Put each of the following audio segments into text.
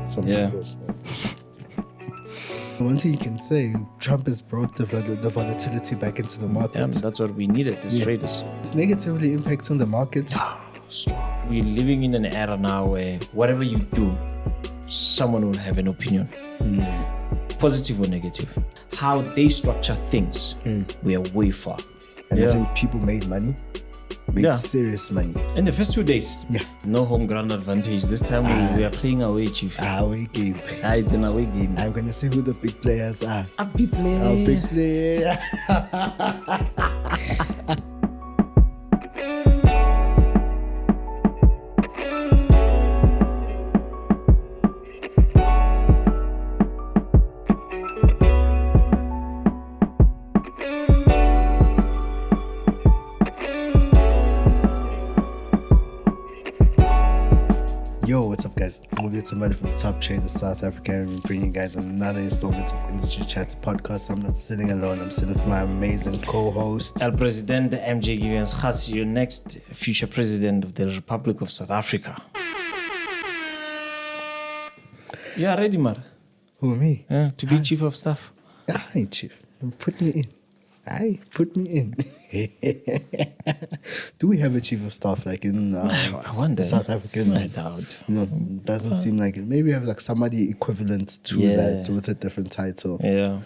Some Yeah. people. One thing you can say, Trump has brought the volatility back into the market. Yeah, that's what we needed as traders. It's negatively impacting the market. We're living in an era now where whatever you do, someone will have an opinion, positive or negative. How they structure things, we are way far. And I think people made money, serious money. In the first 2 days, no home ground advantage. This time we are playing away, Chief. Away game. It's an away game. I'm going to see who the big players are. A big player. A big player. Yo, what's up, guys? Nqobile Tembane from Top Traders South Africa, and we're bringing you guys another installment of Industry Chats podcast. I'm not sitting alone, I'm sitting with my amazing co-host, El Presidente MJ Givens Kgasi, your next future president of the Republic of South Africa. You are ready, Mar? Who, me? To be chief of staff. Aye, chief. Put me in. Aye, put me in. Do we have a chief of staff like in I wonder. South African? I doubt. Doesn't seem like it. Maybe we have like somebody equivalent to that with a different title. Yeah.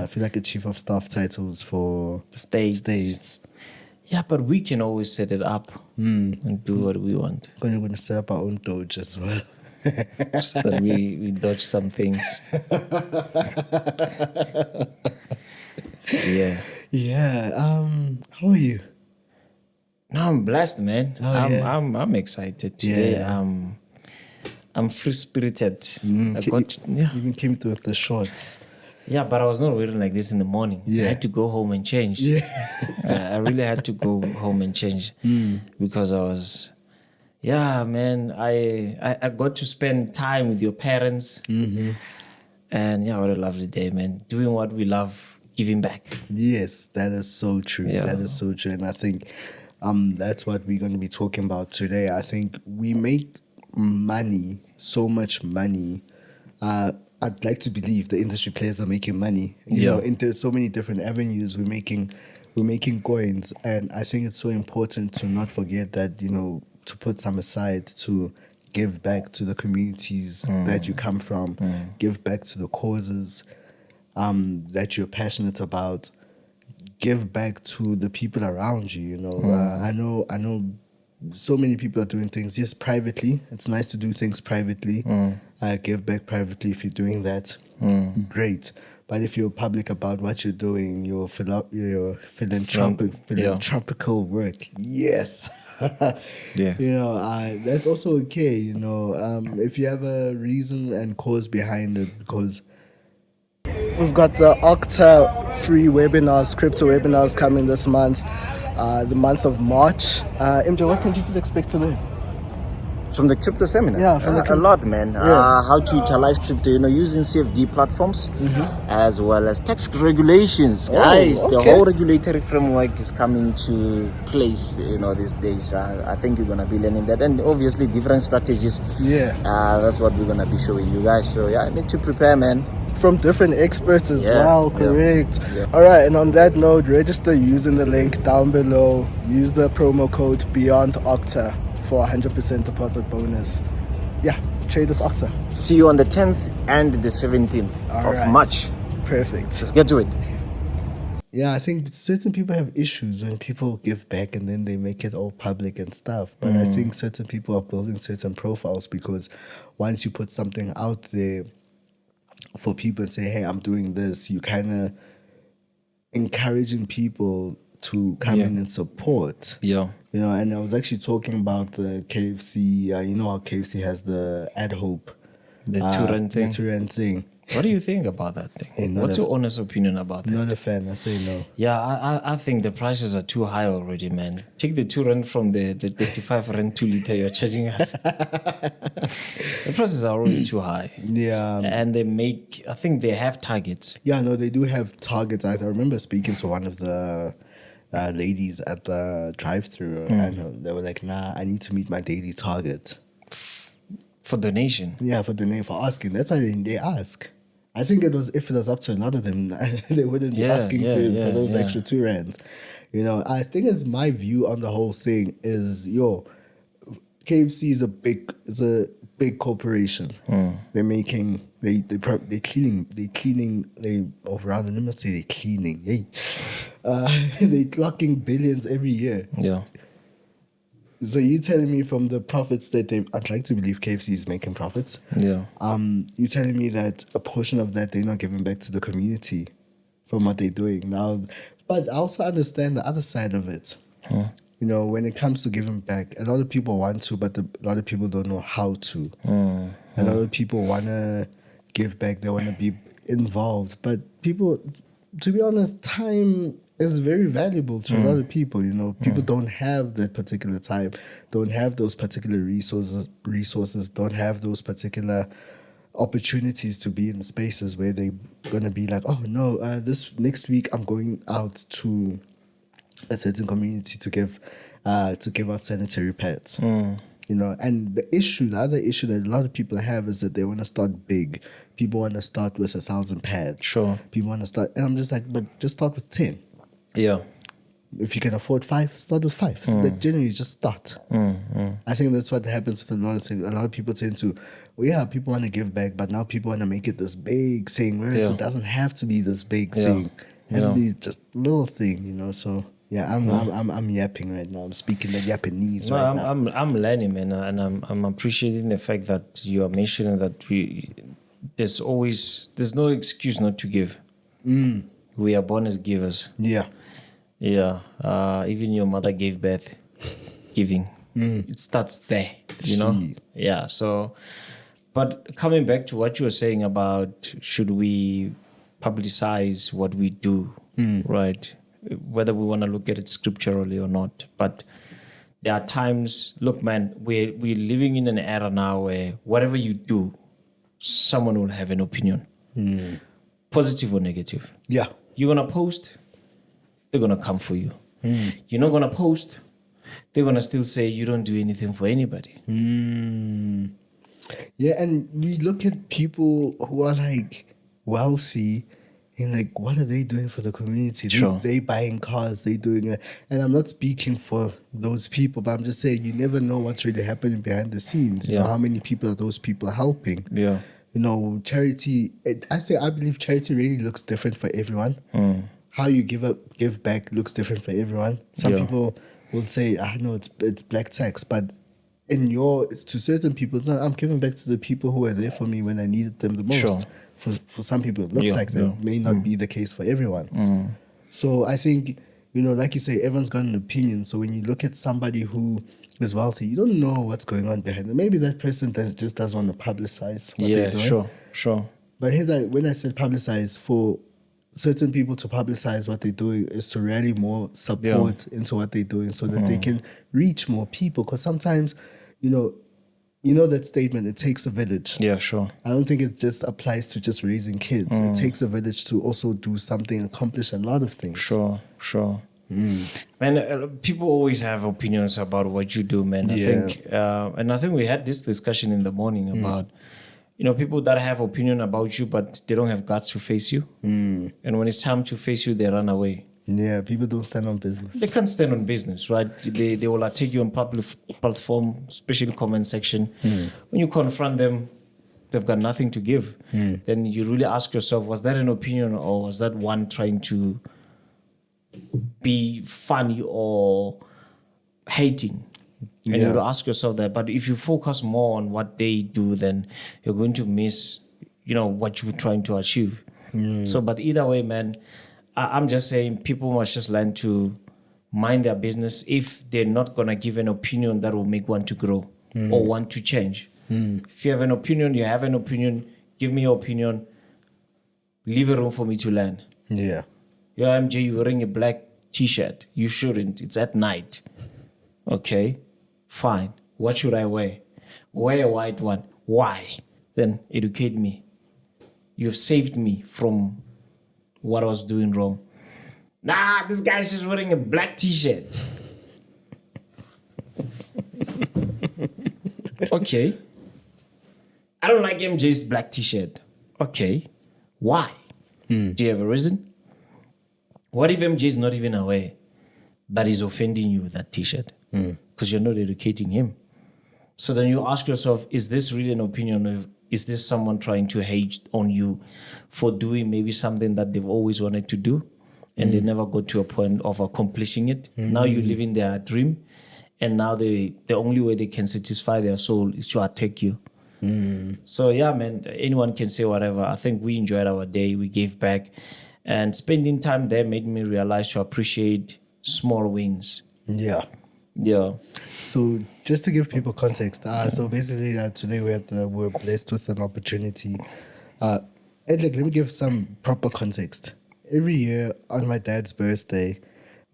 I feel like a chief of staff title is for the states. Yeah, but we can always set it up and do what we want. We're going to set up our own doge as well. So that we dodge some things. Yeah. How are you? No, I'm blessed, man. I'm excited today. Yeah. I'm free spirited. Even came through with the shorts. Yeah, but I was not wearing like this in the morning. I had to go home and change. I really had to go home and change because I was. Yeah, man. I got to spend time with your parents, and what a lovely day, man. Doing what we love. Giving back. Yes, that is so true. That is so true. And I think that's what we're going to be talking about today. I think we make money, so much money. I'd like to believe the industry players are making money. You know, into so many different avenues, we're making coins. And I think it's so important to not forget that, you know, to put some aside to give back to the communities that you come from, give back to the causes that you're passionate about, give back to the people around you. You know, I know so many people are doing things, yes, privately. It's nice to do things privately. Give back privately if you're doing that. Great. But if you're public about what you're doing, your philanthropical work, yes. You know, that's also okay. You know, if you have a reason and cause behind it, because we've got the Octa free webinars, crypto webinars coming this month, the month of March. MJ, what can people expect to learn? From the crypto seminar? Yeah, from a lot, man. How to utilize crypto, using CFD platforms, as well as tax regulations. Guys, the whole regulatory framework is coming to place, these days. I think you're going to be learning that. And obviously different strategies. That's what we're going to be showing you guys. So, I need to prepare, man. From different experts as well, correct. All right, and on that note, register using the link down below. Use the promo code BeyondOcta for 100% deposit bonus. Trade with Octa. See you on the 10th and the 17th of March. Perfect. Let's get to it. Yeah, I think certain people have issues when people give back and then they make it all public and stuff. But I think certain people are building certain profiles because once you put something out there for people and say, hey, I'm doing this, you kind of encouraging people to come in and support. And I was actually talking about the KFC, you know how KFC has the ad hope. The two-rand thing. What do you think about that thing? What's your honest opinion about that? Not a fan, I say no. Yeah, I think the prices are too high already, man. Take the 2 rand from the 35 rand 2 liter you're charging us. The prices are already too high. Yeah. And I think they have targets. Yeah, no, they do have targets. I remember speaking to one of the ladies at the drive-thru and they were like, nah, I need to meet my daily target. For donation. Yeah, for donation, for asking. That's why they ask. I think if it was up to a lot of them, they wouldn't be asking for those extra £2. You know, I think it's my view on the whole thing is, KFC is a big corporation. They're making they cleaning they're clocking billions every year. Yeah. So you telling me from the profits that I'd like to believe KFC is making profits. Yeah. You telling me that a portion of that they're not giving back to the community from what they're doing now. But I also understand the other side of it. You know, when it comes to giving back, a lot of people want to, but a lot of people don't know how to. A lot of people want to give back. They want to be involved. But people, to be honest, time is very valuable to a lot of people. You know, people don't have that particular time, don't have those particular resources, don't have those particular opportunities to be in spaces where they're going to be like, oh, no, this next week I'm going out to a certain community to give out sanitary pads. You know, and the other issue that a lot of people have is that they want to start big. People want to start with 1,000 pads. Sure. People want to start, and I'm just like, but just start with 10. Yeah. If you can afford 5, start with 5. But generally, just start. I think that's what happens with a lot of things. A lot of people tend to, people want to give back, but now people want to make it this big thing, whereas it doesn't have to be this big thing. It has to be just a little thing, you know. So yeah, I'm yapping right now. I'm speaking the Japanese right now. I'm learning, man, and I'm appreciating the fact that you are mentioning that there's no excuse not to give. We are born as givers. Yeah. Even your mother gave birth, giving. It starts there, you know. Yeah. So, but coming back to what you were saying about should we publicize what we do, right? Whether we want to look at it scripturally or not, but there are times. Look, man, we're living in an era now where whatever you do, someone will have an opinion, positive or negative. Yeah, you're gonna post, they're gonna come for you. You're not gonna post, they're gonna still say you don't do anything for anybody. Yeah, and we look at people who are like wealthy. And like, what are they doing for the community? Sure. They buying cars, they doing it. And I'm not speaking for those people, but I'm just saying you never know what's really happening behind the scenes. You know, how many people are those people helping? Yeah. You know, charity, I believe charity really looks different for everyone. How you give back looks different for everyone. Some people will say, no, it's black tax, but it's to certain people, I'm giving back to the people who were there for me when I needed them the most. Sure. For some people, it looks like that may not be the case for everyone. So I think, you know, like you say, everyone's got an opinion. So when you look at somebody who is wealthy, you don't know what's going on behind them. Maybe that person just doesn't want to publicize what they're doing. Sure. But when I said publicize, for certain people to publicize what they're doing is to rally more support into what they're doing so that they can reach more people. Because sometimes, you know that statement, it takes a village. Yeah, sure. I don't think it just applies to just raising kids. It takes a village to also do something, accomplish a lot of things. Sure. Man, people always have opinions about what you do, man. I think we had this discussion in the morning about, you know, people that have opinion about you, but they don't have guts to face you. And when it's time to face you, they run away. Yeah, people don't stand on business. They can't stand on business, right? They will take you on public platform, especially comment section. When you confront them, they've got nothing to give. Then you really ask yourself, was that an opinion or was that one trying to be funny or hating? And you would ask yourself that. But if you focus more on what they do, then you're going to miss, you know, what you're trying to achieve. So, but either way, man, I'm just saying people must just learn to mind their business if they're not going to give an opinion that will make one to grow or want to change. If you have an opinion, you have an opinion, give me your opinion, leave a room for me to learn. Yeah. MJ, you're wearing a black t-shirt. You shouldn't. It's at night. Okay, fine. What should I wear? Wear a white one. Why? Then educate me. You've saved me from what I was doing wrong. Nah, this guy's just wearing a black t-shirt. Okay, I don't like MJ's black t-shirt. Okay. Why? Do you have a reason? What if MJ is not even aware that is offending you with that t-shirt? Because you're not educating him. So then you ask yourself, is this really an opinion of, is this someone trying to hate on you for doing maybe something that they've always wanted to do and they never got to a point of accomplishing it? Now you're living their dream, and now the only way they can satisfy their soul is to attack you. So yeah, man, anyone can say whatever. I think we enjoyed our day. We gave back, and spending time there made me realize to appreciate small wins. Yeah. Yeah. So just to give people context, so basically today we're blessed with an opportunity. And let me give some proper context. Every year on my dad's birthday,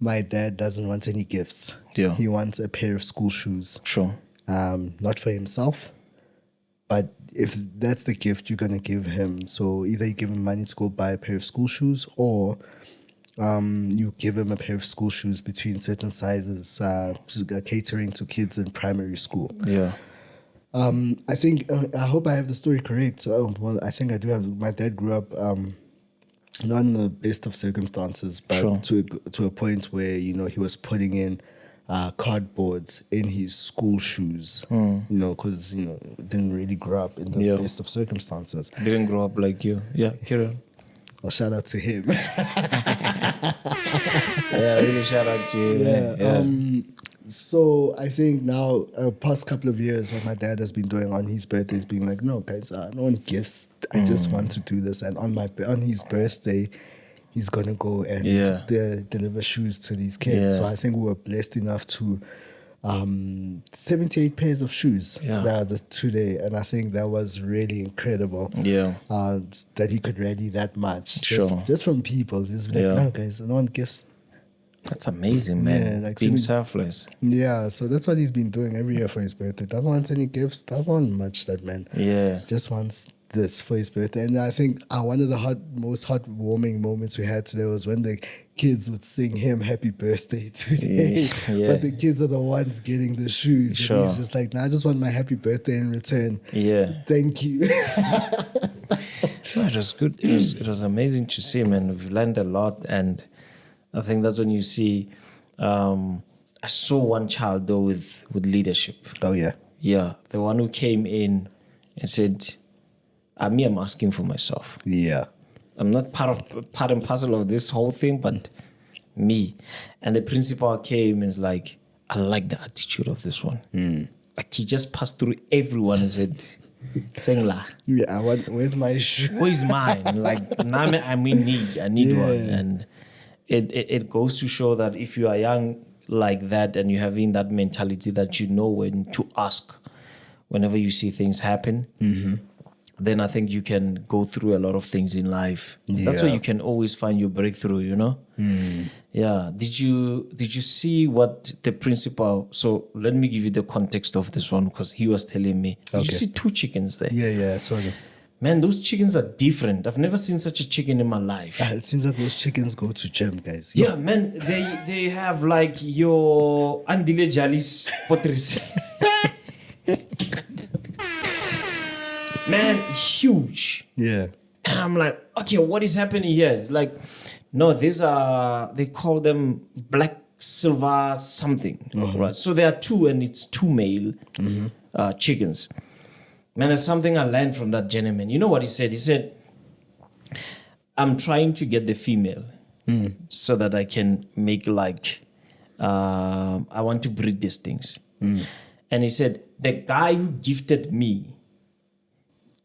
my dad doesn't want any gifts. Yeah. He wants a pair of school shoes. Sure. Not for himself, but if that's the gift you're gonna give him, so either you give him money to go buy a pair of school shoes, or you give him a pair of school shoes between certain sizes, catering to kids in primary school. Yeah. I think, I hope I have the story correct. Well, I think I do have. My dad grew up not in the best of circumstances, but to a point where, he was putting in cardboards in his school shoes, because, didn't really grow up in the best of circumstances. Didn't grow up like you. Yeah, carry on. Well, shout out to him. Yeah, really shout out to you. Yeah. So I think now, past couple of years, what my dad has been doing on his birthday is being like, no, guys, I don't want gifts. I just want to do this. And on his birthday, he's going to go and deliver shoes to these kids. Yeah. So I think we were blessed enough to 78 pairs of shoes today. And I think that was really incredible. Yeah. That he could rally that much. Sure. Just from people. Just like, no, guys, I don't want gifts. That's amazing, man. Yeah, like being selfless. Yeah, so that's what he's been doing every year for his birthday. Doesn't want any gifts, doesn't want much, that man. Yeah. Just wants this for his birthday. And I think one of the most heartwarming moments we had today was when the kids would sing him happy birthday today. Yeah. But the kids are the ones getting the shoes. Sure. And he's just like, I just want my happy birthday in return. Yeah. Thank you. It was good. It was amazing to see, man. We've learned a lot, and I think that's when you see. I saw one child though with leadership. Oh yeah. Yeah, the one who came in and said, I'm asking for myself. Yeah. I'm not part and parcel of this whole thing, but me." And the principal came and is like, "I like the attitude of this one." Like he just passed through everyone and said, "Sengla." Yeah, where's my shoe? Where's mine? Like, Name, I need one. And it goes to show that if you are young like that and you're having that mentality that you know when to ask whenever you see things happen, then I think you can go through a lot of things in life. That's where you can always find your breakthrough, Yeah. Did you see what the principal... So let me give you the context of this one, because he was telling me. Did you see 2 chickens there? Yeah, sorry. Man, those chickens are different. I've never seen such a chicken in my life. It seems like those chickens go to gym, guys. Yeah, man, they have like your Andile Jalis potteries. Man, huge. Yeah. And I'm like, okay, what is happening here? It's like, no, these are, they call them black silver something. Right? So there are 2, and it's 2 male chickens. Man, there's something I learned from that gentleman. You know what he said? He said, I'm trying to get the female so that I can make like, I want to breed these things. And he said, the guy who gifted me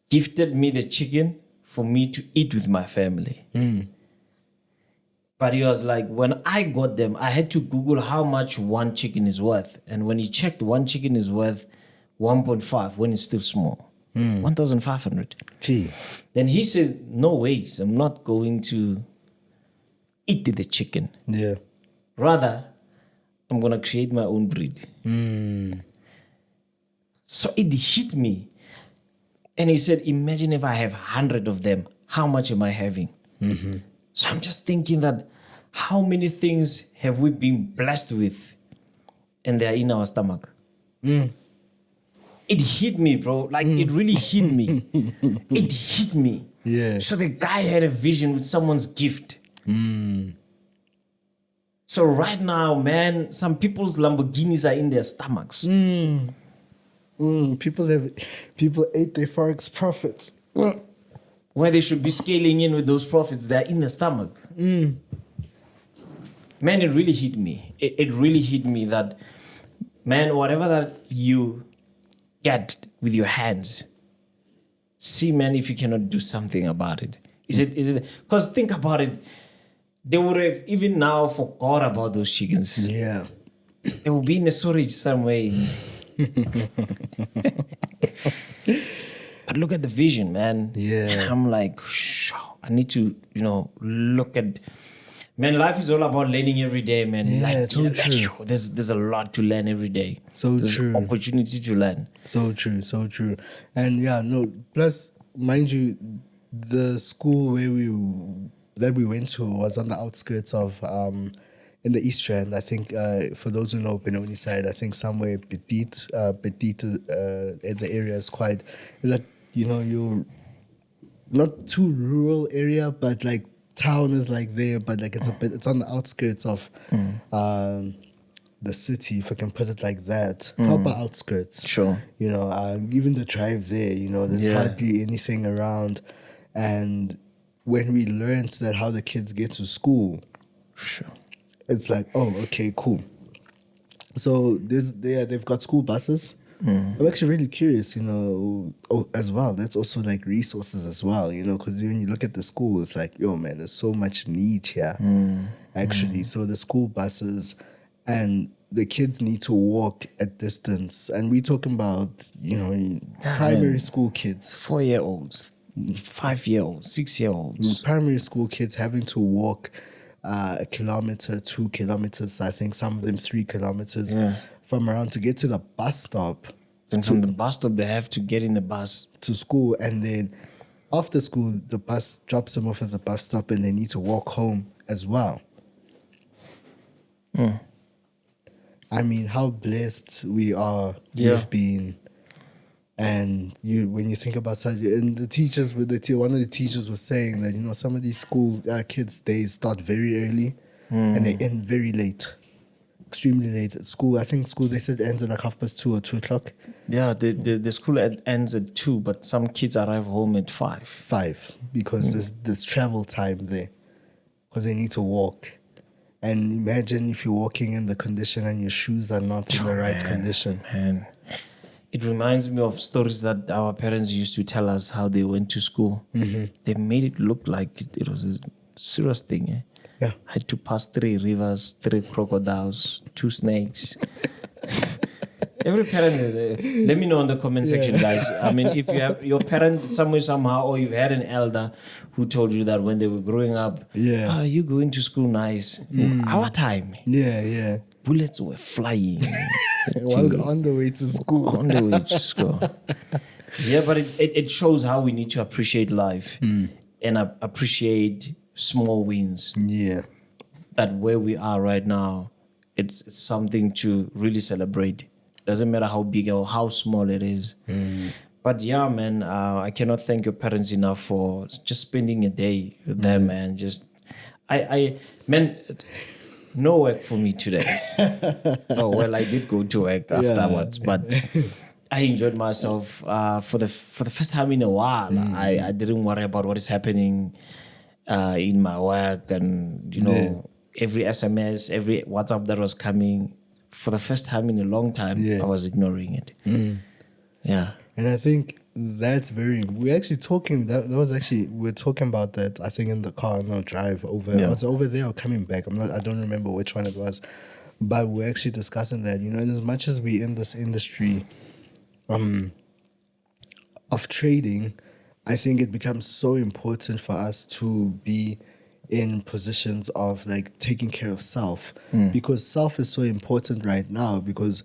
the chicken for me to eat with my family. But he was like, when I got them, I had to Google how much one chicken is worth. And when he checked, one chicken is worth 1.5 when it's still small. 1,500. Gee. Then he says, no ways, I'm not going to eat the chicken. Yeah. Rather, I'm going to create my own breed. So it hit me. And he said, imagine if I have 100 of them, how much am I having? So I'm just thinking that how many things have we been blessed with and they're in our stomach? it hit me, bro. Like, it really hit me. It hit me. Yeah. So the guy had a vision with someone's gift. So right now, man, some people's Lamborghinis are in their stomachs. People ate their Forex profits. Where they should be scaling in with those profits, they're in the stomach. Man, it really hit me. It really hit me that, man, whatever that you get with your hands, see, man, if you cannot do something about it. Is it? Because think about it. They would have even now forgot about those chickens. Yeah. They will be in a storage somewhere. But look at the vision, man. Yeah. And I'm like, I need to, look at... Man, life is all about learning every day, man. Yeah, so true. There's a lot to learn every day. There's true. Opportunity to learn. So true. And yeah, no, plus, mind you, the school that we went to was on the outskirts of in the East Rand. I think for those who know Benoni side, I think somewhere Petit the area is quite, that you're not too rural area, but like town is like there, but like it's on the outskirts of the city, if I can put it like that. Proper outskirts. Sure. Even the drive there, there's hardly anything around. And when we learned that how the kids get to school, sure, it's like, oh, okay, cool. So they've got school buses. I'm actually really curious, as well. That's also like resources as well, because when you look at the school, it's like, yo, man, there's so much need here, actually. So the school buses, and the kids need to walk a distance. And we're talking about, primary school kids. 4-year-olds. 5-year-olds, 6-year-olds. Primary school kids having to walk a kilometer, 2 kilometers, I think some of them 3 kilometers from around to get to the bus stop. Then from the bus stop, they have to get in the bus to school. And then after school, the bus drops them off at the bus stop and they need to walk home as well. I mean, how blessed we are. We've been. And when you think about such, and the teachers one of the teachers was saying that some of these school kids, they start very early and they end very late, extremely late at school. I think school, they said, ends at like 2:30 or 2 o'clock. Yeah, the school ends at 2, but some kids arrive home at 5. 5 because there's travel time there because they need to walk. And imagine if you're walking in the condition and your shoes are not in the right condition. Man. It reminds me of stories that our parents used to tell us how they went to school. They made it look like it was a serious thing. Yeah. I had to pass 3 rivers, 3 crocodiles, 2 snakes. Every parent, let me know in the comment section, guys. I mean, if you have your parent somewhere, somehow, or you've had an elder who told you that when they were growing up, you going to school nice. Our time. Yeah. Bullets were flying. On the way to school. On the way to school. Yeah, but it shows how we need to appreciate life and appreciate small wins. Yeah. That where we are right now, it's something to really celebrate. Doesn't matter how big or how small it is. But yeah, man, I cannot thank your parents enough for just spending a day with them, man. Man, no work for me today. I did go to work afterwards, but I enjoyed myself for the first time in a while. I didn't worry about what is happening in my work, and every SMS, every WhatsApp that was coming. For the first time in a long time, I was ignoring it. Yeah, and I think that's we're actually talking. We're talking about that. I think in the car on our drive over. Was it over there or coming back? I don't remember which one it was, but we're actually discussing that. And as much as we in this industry, of trading, I think it becomes so important for us to be in positions of like taking care of self, because self is so important right now, because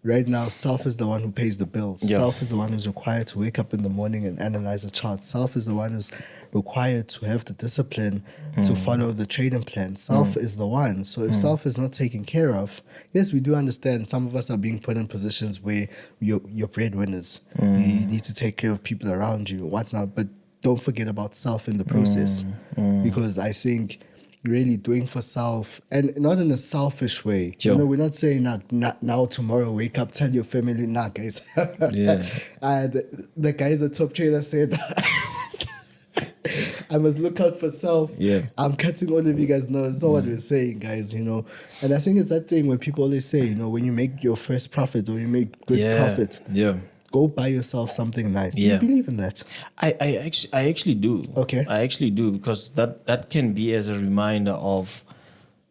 right now, self is the one who pays the bills. Yeah. Self is the one who's required to wake up in the morning and analyze a chart. Self is the one who's required to have the discipline to follow the trading plan. Self is the one. So if self is not taken care of, yes, we do understand some of us are being put in positions where you're breadwinners. You need to take care of people around you, whatnot. But don't forget about self in the process. Because I think really doing for self, and not in a selfish way. Sure. You know, we're not saying now, tomorrow, wake up, tell your family, nah, guys. Yeah. The guys at Top Trader said, I must look out for self. Yeah. I'm cutting all of you guys. No, that's not what we're saying, guys, you know. And I think it's that thing where people always say, you know, when you make your first profit or you make good profit, go buy yourself something nice. Do you believe in that? I actually do. Okay. I actually do, because that can be as a reminder of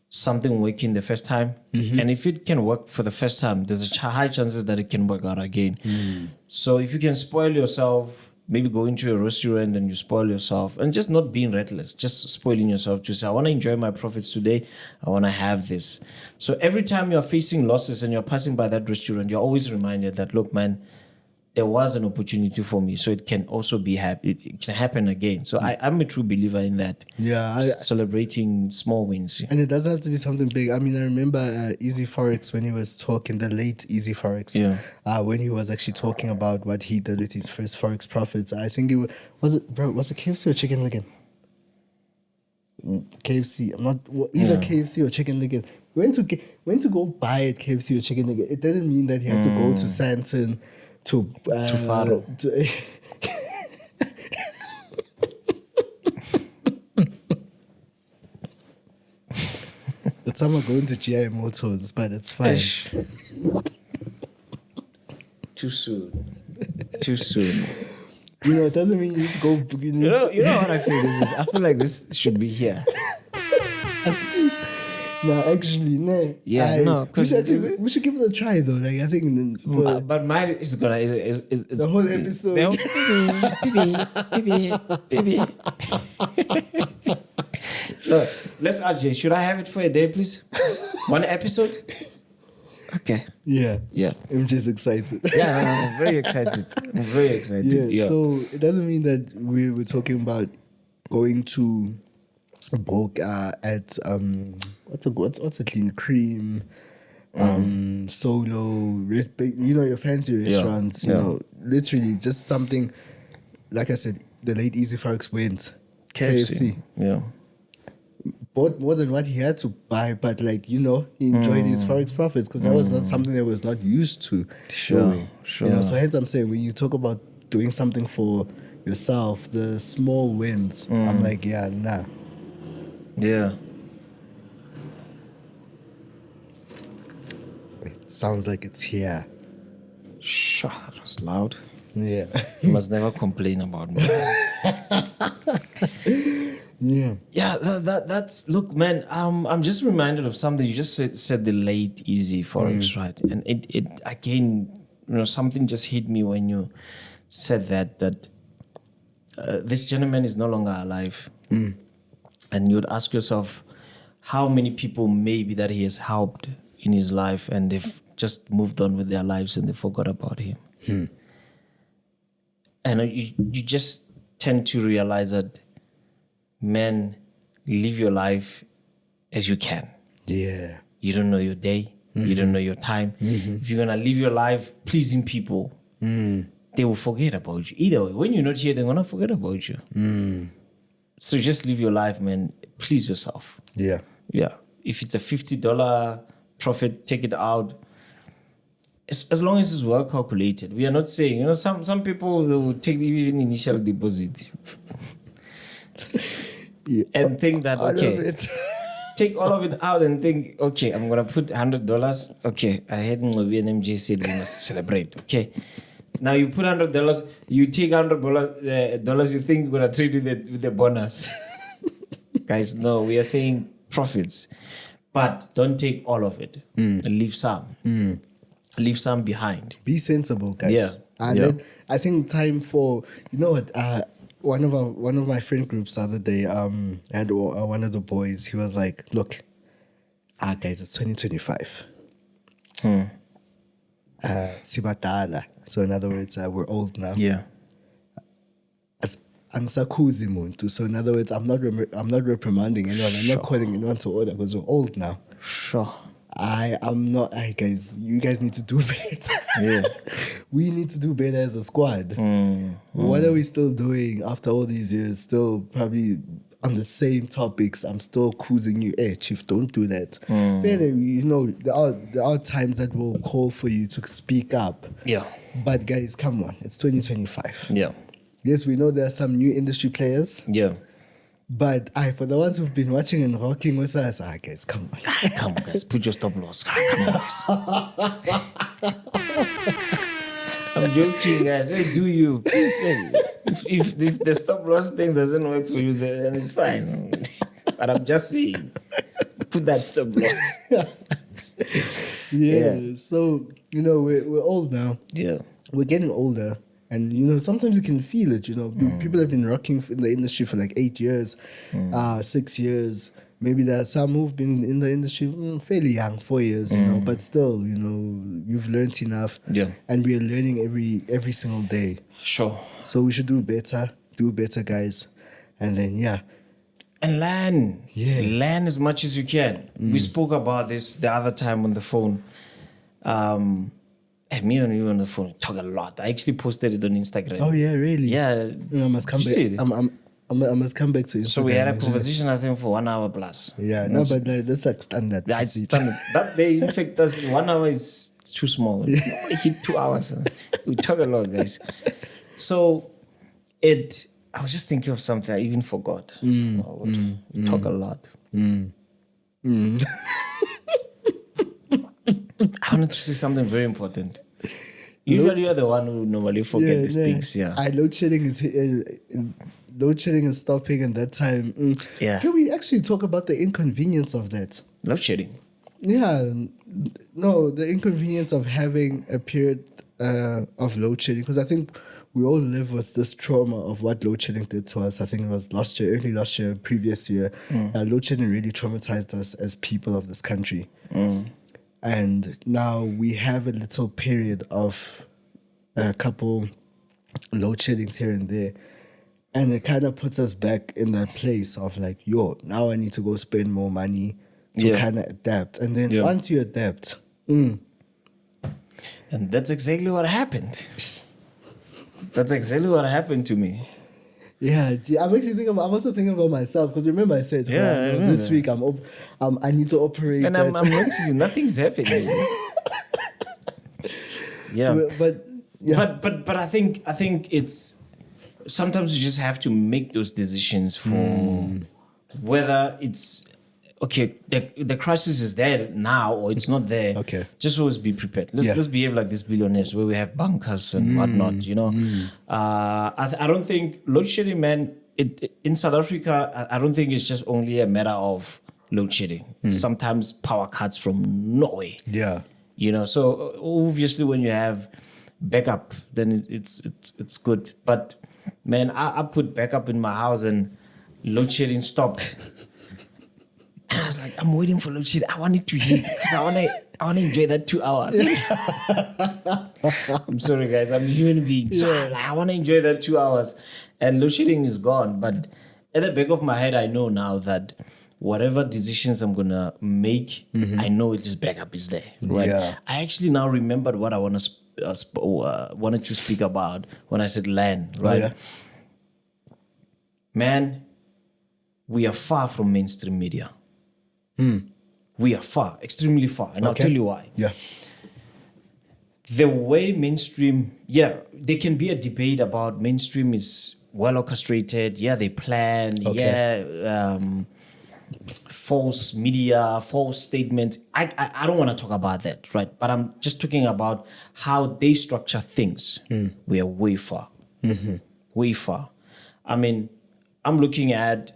something working the first time. And if it can work for the first time, there's a high chances that it can work out again. So if you can spoil yourself, maybe go into a restaurant and you spoil yourself, and just not being reckless, just spoiling yourself to say, I want to enjoy my profits today. I want to have this. So every time you're facing losses and you're passing by that restaurant, you're always reminded that, look, man, there was an opportunity for me, so it can also be it can happen again. So I'm a true believer in that. Yeah, celebrating small wins. And it doesn't have to be something big. I mean, I remember Easy Forex when he was talking, the late Easy Forex, when he was actually talking about what he did with his first Forex profits. I think it was it KFC or Chicken Licken? KFC. I'm not either KFC or Chicken Licken. When to go buy at KFC or Chicken Licken, it doesn't mean that you have to go to Santon. To Faro. But some are going to GI Motors, but it's fine. Too soon. Too soon. You know, it doesn't mean you need to go. You know what I feel this is? I feel like this should be here. Excuse. No, actually, no. Yeah, no, because we should give it a try though. Like I think, but mine is gonna it's the whole episode. Baby. Look, let's RJ. Should I have it for a day, please? One episode. Okay. Yeah. Yeah. I'm just excited. Yeah, I'm very excited. Yeah. So it doesn't mean that we were talking about going to bulk at what's a clean cream, Solo, you know, your fancy restaurants. You know, literally just something. Like I said, the late Easy Forex went KFC. Yeah. Bought more than what he had to buy, but like, you know, he enjoyed his Forex profits because that was not something that was not used to. Sure. You know, so hence I'm saying when you talk about doing something for yourself, the small wins, I'm like, yeah, nah. Yeah. It sounds like it's here. Sure, that was loud. Yeah. You must never complain about me. Yeah, that's look, man. I'm just reminded of something you just said the late Easy Forex, right? And it again, you know, something just hit me when you said that this gentleman is no longer alive, and you'd ask yourself how many people maybe that he has helped in his life, and they've just moved on with their lives and they forgot about him. And you just tend to realize that, man, live your life as you can. Yeah. You don't know your day. You don't know your time. If you're going to live your life pleasing people, they will forget about you. Either way, when you're not here, they're going to forget about you. So just live your life, man. Please yourself. Yeah. Yeah. If it's a $50 profit, take it out. As long as it's well calculated. We are not saying, you know, some people will take even initial deposits. And think that, okay, take all of it out and think, okay, I'm going to put $100. Okay, I had Nqobile MJ said we must celebrate. Okay. Now you put $100, you take $100, you think you're going to trade with the bonus. Guys, no, we are saying profits. But don't take all of it. Leave some. Leave some behind. Be sensible, guys. Yeah. And I think time for, you know what, one of my friend groups the other day had one of the boys. He was like, "Look, guys, it's 2025. Sibadala. So in other words, we're old now. Yeah. Angisakhuzi muntu. So in other words, I'm not reprimanding anyone. I'm not calling anyone to order because we're old now. Sure. I'm not. Guys, you guys need to do better. Yeah. We need to do better as a squad. What are we still doing after all these years? Still probably on the same topics. I'm still accusing you. Hey, Chief, don't do that. Fairly, you know, there are times that will call for you to speak up. Yeah. But guys, come on. It's 2025. Yeah. Yes, we know there are some new industry players. Yeah. But for the ones who've been watching and rocking with us, guys, come on. Come on, guys. Put your stop loss. Come on, guys. I'm joking, guys. Hey, do you? Please say. If the stop loss thing doesn't work for you, then it's fine. But I'm just saying, put that stop loss. Yeah. So, you know, we're old now. Yeah. We're getting older. And, you know, sometimes you can feel it, you know. People have been rocking in the industry for like 8 years, 6 years. Maybe there are some who've been in the industry fairly young, 4 years, you know. But still, you know, you've learned enough. Yeah. And we are learning every single day. Sure. So we should do better, guys. And then, yeah. And learn. Yeah. Learn as much as you can. We spoke about this the other time on the phone. And me and you on the phone talk a lot. I actually posted it on Instagram. Oh, yeah, really? Yeah. I must come back. I must come back to Instagram. So we had a conversation, I think, for 1 hour plus. Yeah, no, but that's like standard. Yeah, it's standard. That day, in fact, 1 hour is too small. We hit 2 hours. We talk a lot, guys. So I was just thinking of something I even forgot. We talk a lot. I wanted to say something very important. Usually you're the one who normally forget these things. Yeah. Load shedding is stopping and that time. Yeah. Can we actually talk about the inconvenience of that? Load shedding. Yeah. No, the inconvenience of having a period of load shedding, because I think we all live with this trauma of what load shedding did to us. I think it was early last year, previous year. Load shedding really traumatized us as people of this country. And now we have a little period of a couple load sheddings here and there. And it kind of puts us back in that place of like, now I need to go spend more money to kind of adapt. And then once you adapt. And that's exactly what happened. That's exactly what happened to me. Yeah, I'm also thinking about myself, because remember I said, this week I need to operate. And I'm noticing nothing's happening. Yeah, but I think it's sometimes you just have to make those decisions for whether it's okay. The crisis is there now or it's not there. Okay, just always be prepared. Let's behave like these billionaires where we have bankers and whatnot. You know, I don't think load shedding, man. In South Africa, I don't think it's just only a matter of load shedding. Sometimes power cuts from nowhere. Yeah, you know. So obviously, when you have backup, then it's good. But man, I put backup in my house and load shedding stopped. And I was like, I'm waiting for load shedding. I want it to hit because I want to enjoy that 2 hours. I'm sorry, guys. I'm a human being. So I want to enjoy that 2 hours. And load shedding is gone. But at the back of my head, I know now that whatever decisions I'm going to make, I know its backup is there. Right? Yeah. I actually now remembered what I wanted to speak about when I said land. Right? Oh, yeah. Man, we are far from mainstream media. We are far, extremely far. And I'll tell you why. Yeah. The way mainstream, there can be a debate about mainstream is well orchestrated. Yeah, they plan. Okay. False media, false statements. I don't want to talk about that, right? But I'm just talking about how they structure things. We are way far. Way far. I mean, I'm looking at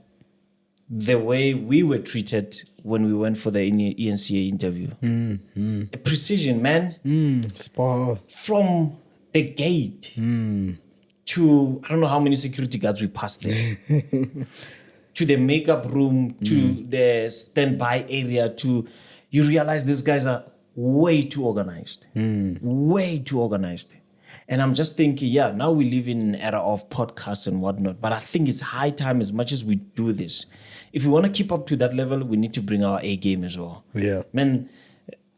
the way we were treated when we went for the ENCA interview. A precision, man. Spa. From the gate to, I don't know how many security guards we passed there, to the makeup room, to the standby area, to, you realize these guys are way too organized. Way too organized. And I'm just thinking, now we live in an era of podcasts and whatnot, but I think it's high time, as much as we do this, if we want to keep up to that level, we need to bring our A game as well. Yeah. Man,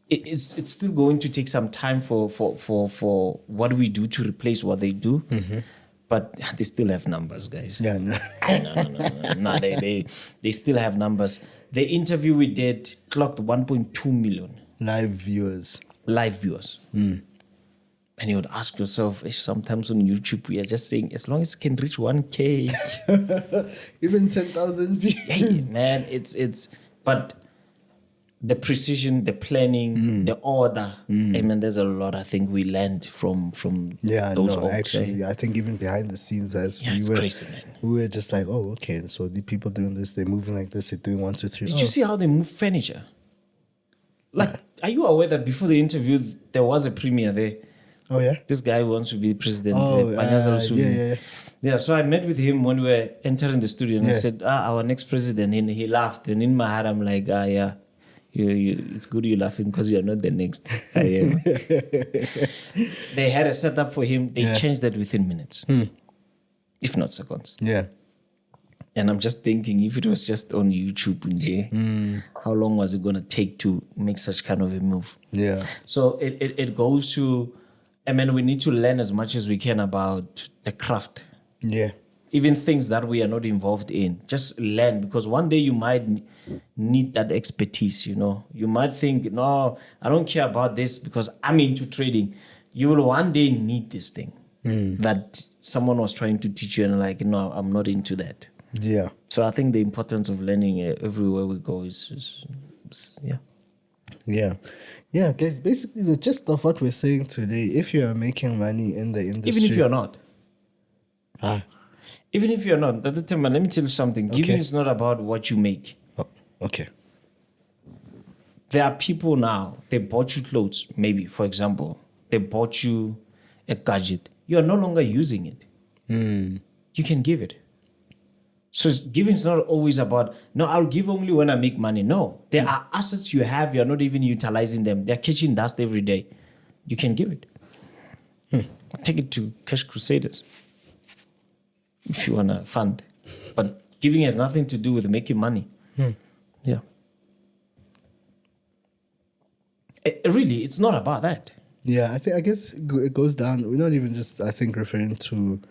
it's still going to take some time for what we do to replace what they do. But they still have numbers, guys. Yeah, no. No, they still have numbers. The interview we did clocked 1.2 million. Live viewers. And you would ask yourself, sometimes on YouTube, we are just saying, as long as it can reach 1K. Even 10,000 views. Hey, man, but the precision, the planning, the order. I mean, there's a lot I think we learned from those Octa. Actually, I think even behind the scenes, it's crazy, man. We were just like, oh, okay, so the people doing this, they're moving like this, they're doing 1, 2, 3. Did you see how they move furniture? Like, are you aware that before the interview, there was a premiere there? Oh, yeah? This guy wants to be president. Yeah. So I met with him when we were entering the studio, and I said, our next president. And he laughed. And in my head, I'm like, yeah. It's good you're laughing because you're not the next. I am. They had a setup for him. They changed that within minutes, if not seconds. Yeah. And I'm just thinking, if it was just on YouTube, how long was it going to take to make such kind of a move? Yeah. So it goes to, I mean, we need to learn as much as we can about the craft. Yeah. Even things that we are not involved in, just learn, because one day you might need that expertise, you know. You might think, no, I don't care about this because I'm into trading. You will one day need this thing that someone was trying to teach you, and like, no, I'm not into that. Yeah. So I think the importance of learning everywhere we go is Yeah. Yeah, guys, basically the gist of what we're saying today, if you are making money in the industry. Even if you're not. Even if you're not, let me tell you something. Okay. Giving is not about what you make. Oh, okay. There are people now, they bought you clothes, maybe, for example. They bought you a gadget. You are no longer using it. You can give it. So giving is not always about, no, I'll give only when I make money. No, there are assets you have, you're not even utilizing them. They're catching dust every day. You can give it. Take it to Cash Crusaders if you want to fund. But giving has nothing to do with making money. Yeah. Really, it's not about that. Yeah, I guess it goes down. We're not even just, I think, referring to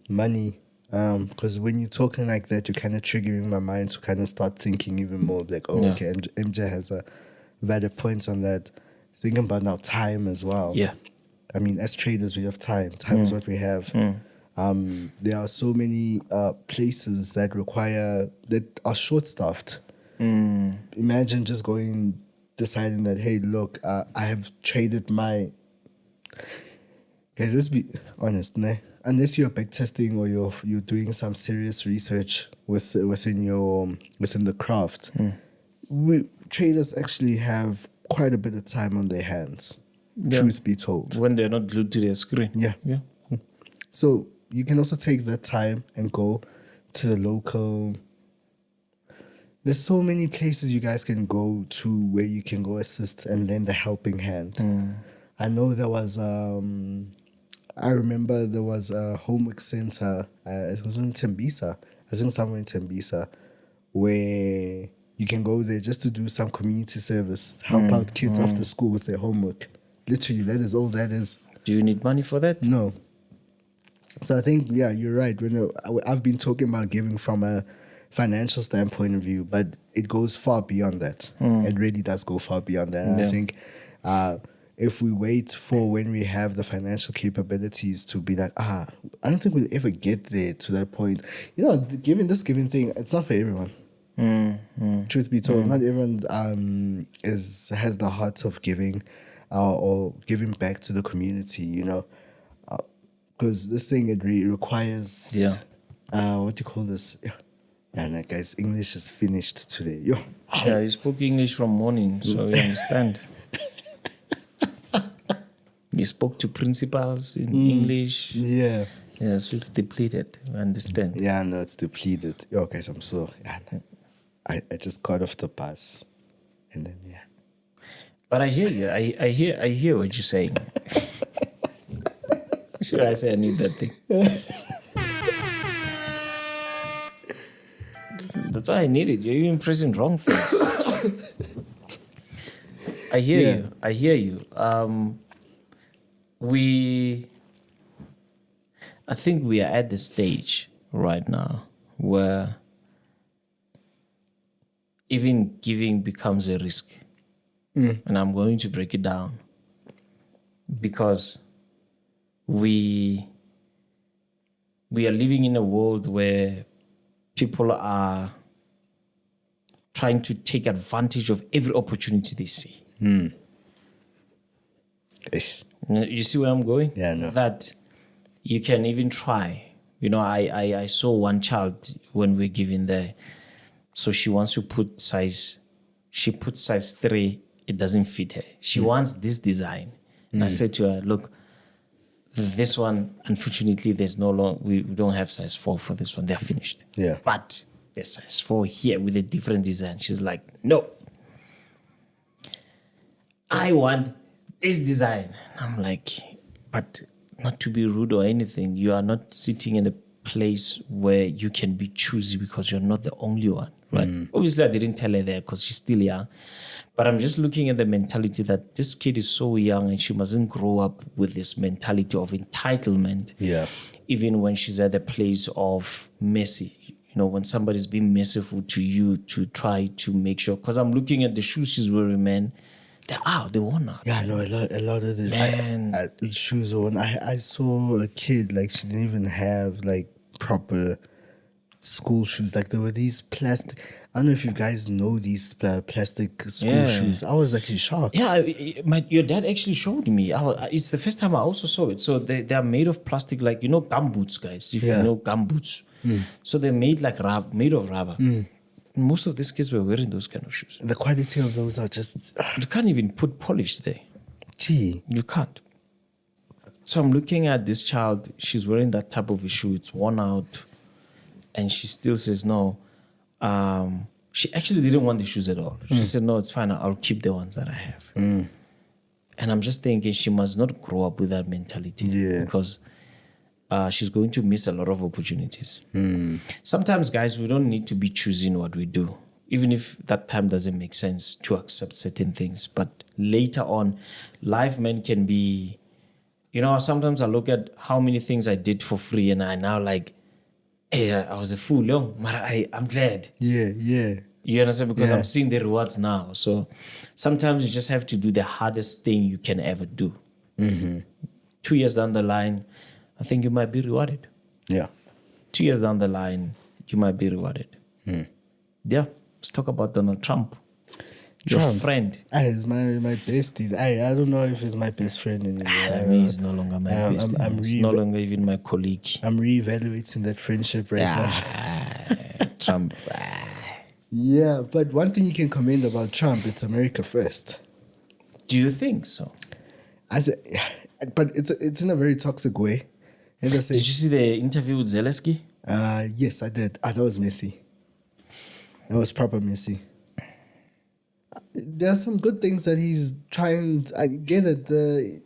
money. Because when you're talking like that, you're kind of triggering my mind to kind of start thinking even more like, okay, MJ has a valid point on that. Thinking about now time as well. Yeah. I mean, as traders, we have time. Time is what we have. There are so many places that are short-staffed. Imagine just deciding that, hey, look, I have traded my... Okay, let's be honest, ne? Unless you're backtesting or you're doing some serious research within the craft, traders actually have quite a bit of time on their hands. Yeah. Truth be told, when they're not glued to their screen. Yeah. So you can also take that time and go to the local. There's so many places you guys can go to where you can go assist and lend a helping hand. I know there was I remember there was a homework center. It was in Tembisa. I think somewhere in Tembisa, where you can go there just to do some community service, help out kids after school with their homework. Literally, that is all that is. Do you need money for that? No. So I think, yeah, you're right. I've been talking about giving from a financial standpoint of view, but it goes far beyond that. It really does go far beyond that. And I think if we wait for when we have the financial capabilities to be like, I don't think we'll ever get there to that point. You know, giving thing, it's not for everyone. Truth be told, not everyone has the heart of giving or giving back to the community, you know. Because this thing, it requires, what do you call this? Yeah, no, guys, English is finished today. Yeah, you spoke English from morning, so you understand. You spoke to principals in English. Yeah. Yeah, so it's depleted. I understand. Yeah, no, it's depleted. Yo, guys, I'm sorry. I just got off the bus. And then, But I hear you. I hear what you're saying. Should I say I need that thing? That's why I need it. You're even pressing wrong things. I hear you. I hear you. I think we are at the stage right now where even giving becomes a risk. And I'm going to break it down because we are living in a world where people are trying to take advantage of every opportunity they see. Ish. You see where I'm going? Yeah, no. That you can even try. You know, I saw one child when we're giving there. So she wants to put size 3. It doesn't fit her. She wants this design. And I said to her, look, this one, unfortunately, we don't have size 4 for this one. They're finished. Yeah. But there's size 4 here with a different design. She's like, no. I want this design. I'm like, but not to be rude or anything, you are not sitting in a place where you can be choosy because you're not the only one, right? Obviously, I didn't tell her that because she's still young. But I'm just looking at the mentality that this kid is so young and she mustn't grow up with this mentality of entitlement. Yeah. Even when she's at a place of mercy. You know, when somebody's being merciful to you to try to make sure. Because I'm looking at the shoes she's wearing, man. They're out. They're worn out. Yeah, no, a lot of the shoes are worn. I saw a kid, like, she didn't even have, like, proper school shoes. Like, there were these plastic... I don't know if you guys know these plastic school shoes. I was actually shocked. Yeah, your dad actually showed me. It's the first time I also saw it. So they are made of plastic, like, you know, gumboots, guys. If you know gumboots. So they're made like made of rubber. Most of these kids were wearing those kind of shoes. The quality of those are just... You can't even put polish there. Gee. You can't. So I'm looking at this child. She's wearing that type of a shoe. It's worn out. And she still says no. She actually didn't want the shoes at all. She said, no, it's fine. I'll keep the ones that I have. And I'm just thinking she must not grow up with that mentality. Yeah. Because she's going to miss a lot of opportunities. Sometimes, guys, we don't need to be choosing what we do, even if that time doesn't make sense to accept certain things. But later on, life, man, can be... You know, sometimes I look at how many things I did for free and I now like, hey, I was a fool, but I'm glad. Yeah. You understand? Because I'm seeing the rewards now. So sometimes you just have to do the hardest thing you can ever do. 2 years down the line, I think you might be rewarded. Yeah. 2 years down the line, you might be rewarded. Yeah. Let's talk about Donald Trump. Your friend. He's my bestie. I don't know if he's my best friend anymore. I mean, he's no longer my bestie. He's no longer even my colleague. I'm reevaluating that friendship right now. Trump. Yeah, but one thing you can commend about Trump, it's America first. Do you think so? But it's in a very toxic way. Did you see the interview with Zelensky? Yes, I did. That was messy. That was proper messy. There are some good things that he's trying. I get it. The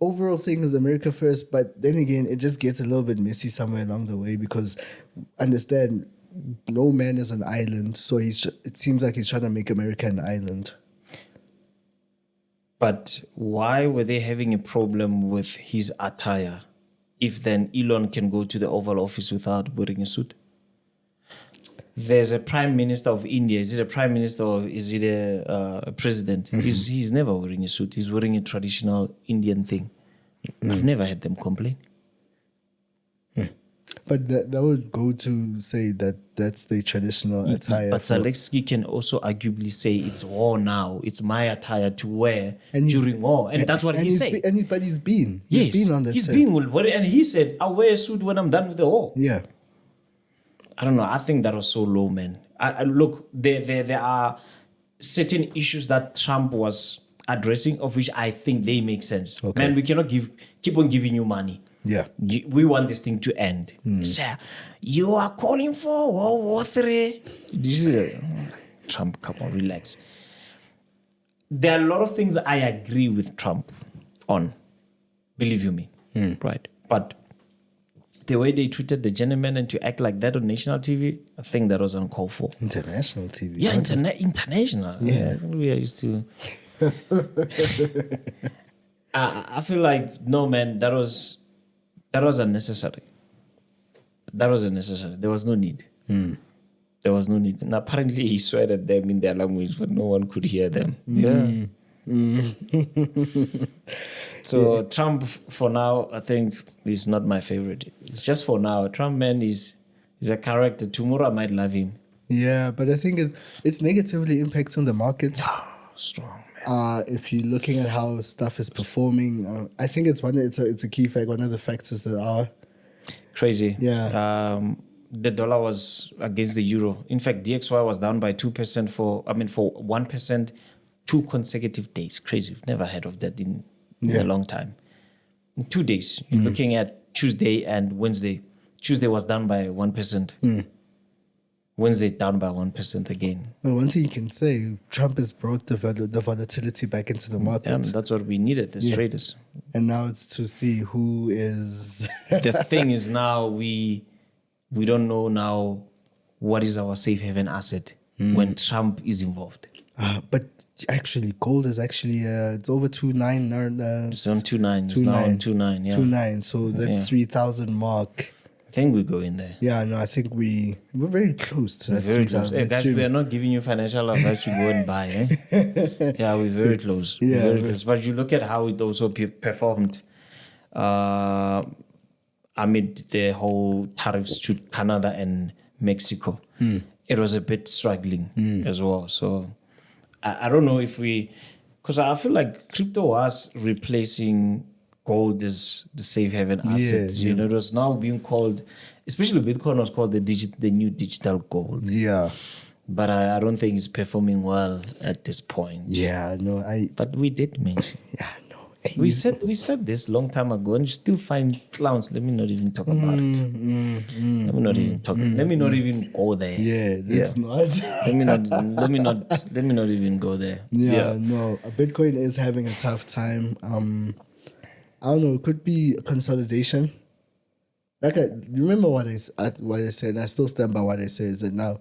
overall thing is America first, but then again, it just gets a little bit messy somewhere along the way because, understand, no man is an island. So it seems like he's trying to make America an island. But why were they having a problem with his attire if then Elon can go to the Oval Office without wearing a suit? There's a prime minister of India. Is it a prime minister or is it a president? He's never wearing a suit. He's wearing a traditional Indian thing. I've never had them complain. But that would go to say that that's the traditional attire. But Zelensky can also arguably say it's war now. It's my attire to wear during war. And that's what he said. But he's been. He's been on that He's been. And he said, I'll wear a suit when I'm done with the war. Yeah. I don't know. I think that was so low, man. Look, there are certain issues that Trump was addressing, of which I think they make sense. Okay. Man, we cannot keep on giving you money. Yeah. We want this thing to end. So, you are calling for World War III. Trump, come on, relax. there are a lot of things I agree with Trump on, believe you me, right? But the way they treated the gentleman and to act like that on national TV, I think that was uncalled for. International TV. Yeah, international. Yeah. We are used to. I feel like, no, man, that was unnecessary. That was unnecessary. There was no need. There was no need. And apparently he swear at them in their language, but no one could hear them. Yeah. So Trump, for now, I think is not my favorite. It's just for now. Trump, man, is a character. Tomorrow I might love him. Yeah, but I think it's negatively impacting the market. Strong, man. If you're looking at how stuff is performing, I think it's a key fact. One of the factors that are crazy. Yeah. The dollar was against the euro. In fact, DXY was down by 2% for 1%, 2 consecutive days. Crazy. We've never heard of that in a long time. In 2 days, you're looking at Tuesday and Wednesday. Tuesday was down by 1%. Wednesday down by 1% again. Well, one thing you can say, Trump has brought the volatility back into the market. Yeah, that's what we needed as traders. And now it's to see who is... The thing is now we don't know now what is our safe haven asset when Trump is involved. But actually, gold is actually, it's over 2.9. It's on 2.9. It's now on 2.9, yeah. 2.9, so that 3,000 mark. I think we go in there. Yeah, no, I think we're very close to that 3,000. Hey, guys, we are not giving you financial advice to go and buy. Eh? Yeah, we're very close. Yeah, very close. But you look at how it also performed amid the whole tariffs to Canada and Mexico. It was a bit struggling as well. So I don't know if because I feel like crypto was replacing gold as the safe haven asset. You know, it was now being called, especially Bitcoin was called the new digital gold. Yeah. But I don't think it's performing well at this point. Yeah, no, But we did mention. Yeah, no. We said this long time ago, and you still find clowns. Let me not even talk about it. Let me not even talk. Let me not even go there. Yeah, that's not. let me not even go there. Yeah, no. Bitcoin is having a tough time. I don't know. It could be a consolidation. Like remember what I said. I still stand by what I said. Is that now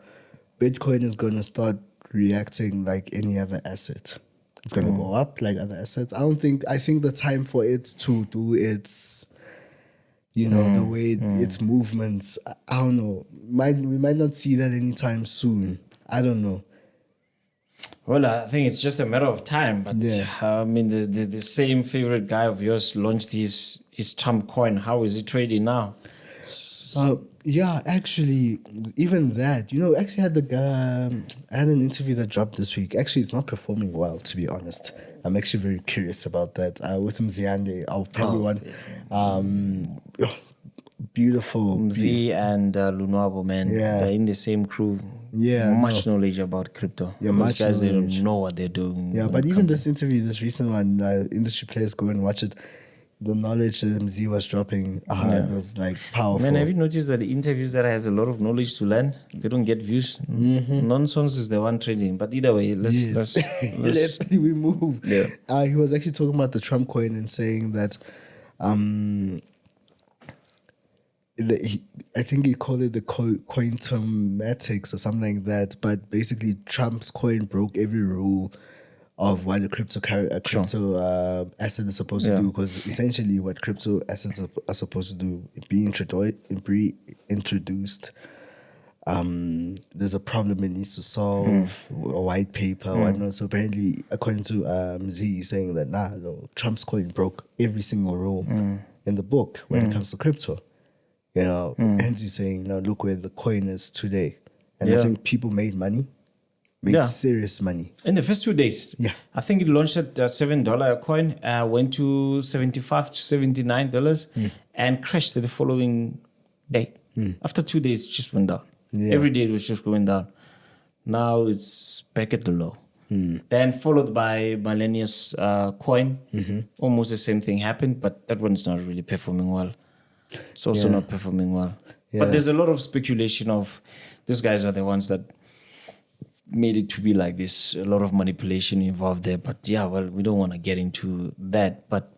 Bitcoin is going to start reacting like any other asset. It's going to go up like other assets. I think the time for it to do its, the way its movements, I don't know. We might not see that anytime soon. I don't know. Well, I think it's just a matter of time. But I mean, the same favorite guy of yours launched his Trump coin. How is it trading now? Yeah, actually, even that. Actually had I had an interview that dropped this week. Actually, it's not performing well, to be honest. I'm actually very curious about that. With Mziande, I'll tell you one. Beautiful. Mzi and Nqobile, man. Yeah. They're in the same crew. Yeah. Much knowledge about crypto. Yeah, Those guys, they don't know what they're doing. Yeah, but even this interview, this recent one, industry players go and watch it. The knowledge that Mzi was dropping, it was like powerful. Man, have you noticed that the interviews that has a lot of knowledge to learn, they don't get views? Nonsense is the one trading. But either way, let's we move. Yeah. He was actually talking about the Trump coin and saying that I think he called it the cointomatics or something like that. But basically, Trump's coin broke every rule of what a crypto asset is supposed to do, because essentially what crypto assets are supposed to do, be introduced. There's a problem it needs to solve, a white paper, whatnot. So apparently, according to Mzi, saying that Trump's coin broke every single rule in the book when it comes to crypto. And he's saying, now look where the coin is today. And I think people made money. Serious money. In the first 2 days. Yeah. I think it launched at $7 a coin, went to $75 to $79 and crashed the following day. After 2 days, it just went down. Yeah. Every day it was just going down. Now it's back at the low. Then followed by Millennius coin. Almost the same thing happened, but that one's not really performing well. It's also not performing well. Yeah. But there's a lot of speculation of these guys are the ones that made it to be like this. A lot of manipulation involved there. But yeah, well, we don't want to get into that. But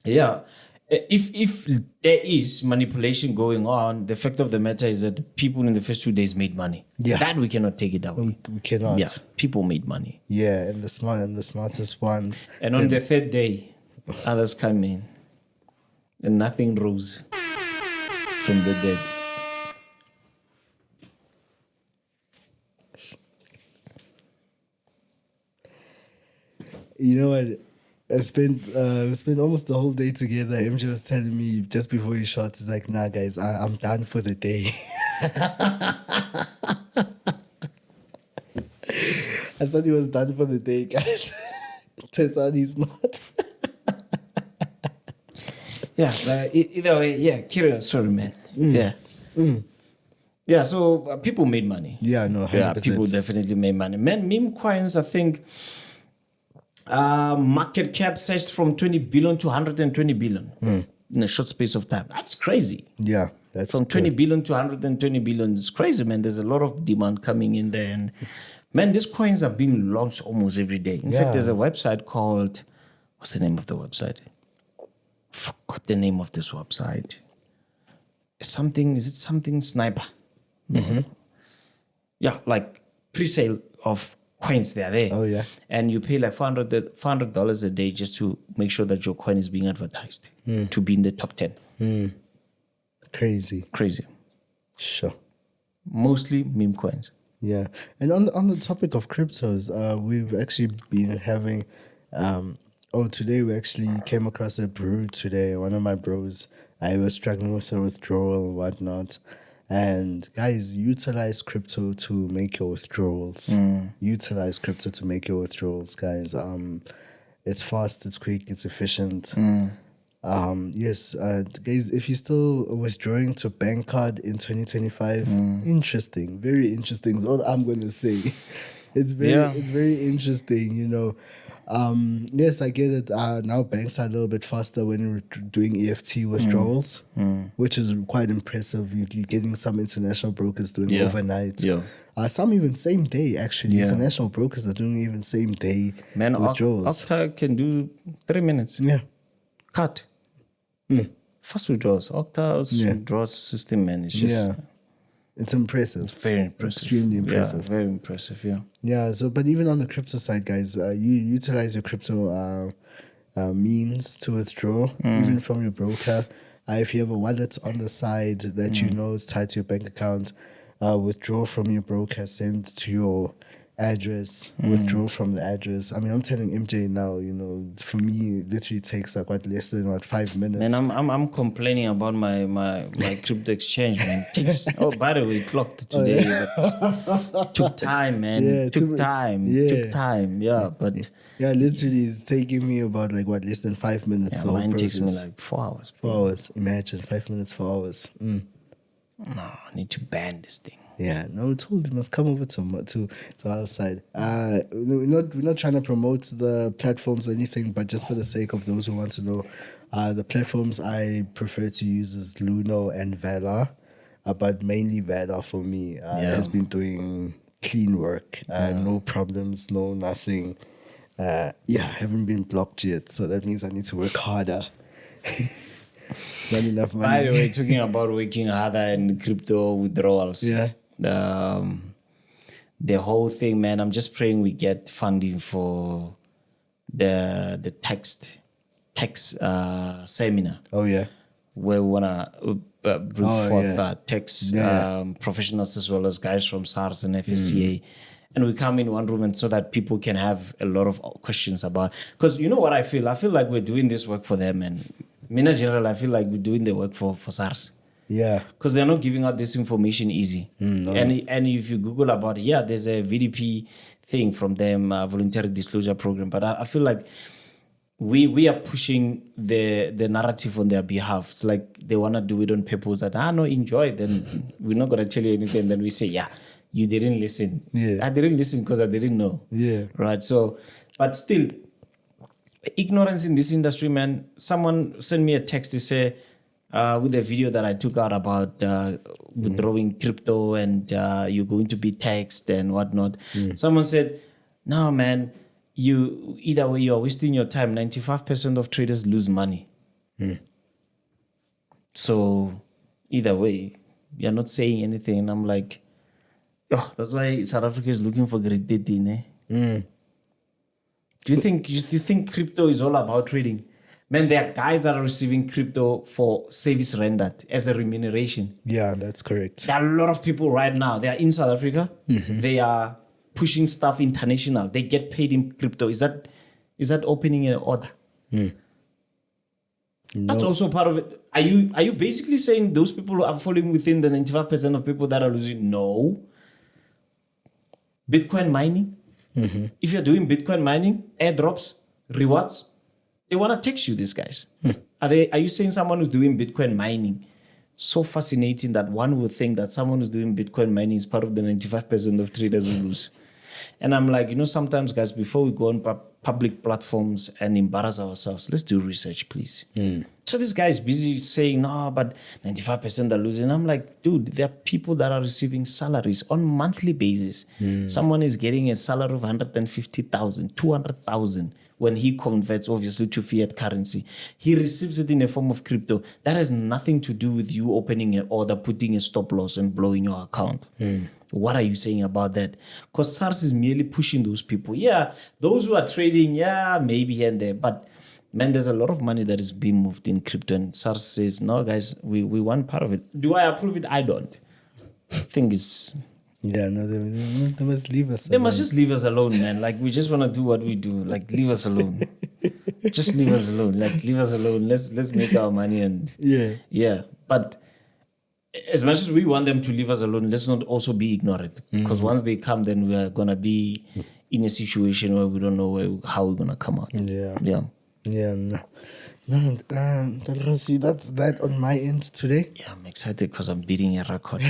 yeah, if there is manipulation going on, the fact of the matter is that people in the first 2 days made money. Yeah. That we cannot take it away. We cannot. Yeah, people made money. Yeah, and the smartest ones. And on the third day, others come in. And nothing rose from the dead. You know what? I spent almost the whole day together. MJ was telling me just before he shot, he's like, "Nah, guys, I'm done for the day." I thought he was done for the day, guys. Turns out he's not. Yeah, either way, yeah, curious, sorry, man. Yeah. Yeah, so people made money. Yeah, no, 100%. Yeah, people definitely made money. Man, meme coins, I think, market cap surged from 20 billion to 120 billion in a short space of time. That's crazy. Yeah, that's from 20 billion to 120 billion. It's crazy, man. There's a lot of demand coming in there. And man, these coins are being launched almost every day. In fact, there's a website called, what's the name of the website? I forgot the name of this website. Is it something Sniper? Mm-hmm. Yeah, like pre-sale of coins, they are there. Oh, yeah. And you pay like $400 a day just to make sure that your coin is being advertised to be in the top 10. Crazy. Sure. Mostly meme coins. Yeah. And on the topic of cryptos, we've actually been having... today we actually came across a brew today. One of my bros, I was struggling with a withdrawal and whatnot. And guys, utilize crypto to make your withdrawals. Utilize crypto to make your withdrawals, guys. It's fast, it's quick, it's efficient. Yes, guys, if you're still withdrawing to bank card in 2025, interesting, very interesting is all I'm gonna say. It's very interesting, you know. Yes, I get it. Now banks are a little bit faster when you're doing EFT withdrawals, which is quite impressive. You're getting some international brokers doing overnight. Yeah. Some even same day, actually. Yeah. International brokers are doing even same day withdrawals. Octa can do 3 minutes. Yeah. Cut. Fast withdrawals. Octa's withdrawals system, man, is just... It's impressive. It's very impressive. Extremely impressive. Yeah, very impressive, yeah. Yeah, so, but even on the crypto side, guys, you utilize your crypto means to withdraw, even from your broker. If you have a wallet on the side that you know is tied to your bank account, withdraw from your broker, send to your address, withdraw from the address. I mean, I'm telling MJ now, you know, for me, it literally takes like less than 5 minutes. And I'm complaining about my crypto exchange, man. Oh, by the way, it clocked today. But took time, man. Yeah, took time. Yeah, but literally, it's taking me about less than 5 minutes. Yeah, mine takes me like 4 hours. 4 hours. Imagine 5 minutes, 4 hours. No, I need to ban this thing. Yeah, no, we told you must come over to our side. We're not trying to promote the platforms or anything, but just for the sake of those who want to know, the platforms I prefer to use is Luno and Valor, but mainly Valor for me has been doing clean work, no problems, no nothing. Haven't been blocked yet, so that means I need to work harder. It's not enough money. By the way, talking about working harder and crypto withdrawals. Yeah. The whole thing, man, I'm just praying we get funding for the tax seminar. Oh, yeah. Where we want to bring forth tax professionals as well as guys from SARS and FSCA. And we come in one room and so that people can have a lot of questions about... Because you know what I feel? I feel like we're doing this work for them. And in general, I feel like we're doing the work for SARS. Yeah. Because they're not giving out this information easy. No. And if you Google about it, there's a VDP thing from them, voluntary disclosure program. But I feel like we are pushing the narrative on their behalf. It's like they want to do it on purpose that, no, enjoy. Then we're not going to tell you anything. Then we say, you didn't listen. Yeah. I didn't listen because I didn't know. Yeah. Right. So, but still, ignorance in this industry, man. Someone sent me a text to say, with the video that I took out about withdrawing crypto and you're going to be taxed and whatnot. Someone said, no, man, either way, you're wasting your time. 95% of traders lose money. So either way, you're not saying anything. And I'm like, oh, that's why South Africa is looking for great data. Do you think crypto is all about trading? Man, there are guys that are receiving crypto for service rendered as a remuneration. Yeah, that's correct. There are a lot of people right now. They are in South Africa. They are pushing stuff international. They get paid in crypto. Is that opening an order? No. That's also part of it. Are you basically saying those people are falling within the 95% of people that are losing? No. Bitcoin mining. If you're doing Bitcoin mining, airdrops, rewards, they want to tax you, these guys. Are you saying someone who's doing Bitcoin mining? So fascinating that one would think that someone who's doing Bitcoin mining is part of the 95% of traders who lose. And I'm like, sometimes, guys, before we go on public platforms and embarrass ourselves, let's do research, please. So this guy is busy saying, no, but 95% are losing. I'm like, dude, there are people that are receiving salaries on monthly basis. Someone is getting a salary of 150,000, 200,000 when he converts, obviously, to fiat currency. He receives it in a form of crypto. That has nothing to do with you opening an order, putting a stop loss, and blowing your account. What are you saying about that? Because SARS is merely pushing those people. Yeah, those who are trading, maybe here and there. But, man, there's a lot of money that is being moved in crypto. And SARS says, no, guys, we want part of it. Do I approve it? I don't. I think it's... Yeah, no, they must leave us alone. They must just leave us alone, man. Like, we just want to do what we do. Like, leave us alone. Just leave us alone. Like, leave us alone. Let's make our money and... Yeah. But... as much as we want them to leave us alone, let's not also be ignorant. Because once they come, then we are going to be in a situation where we don't know how we're going to come out. Yeah, that's that on my end today. Yeah, I'm excited because I'm beating a record.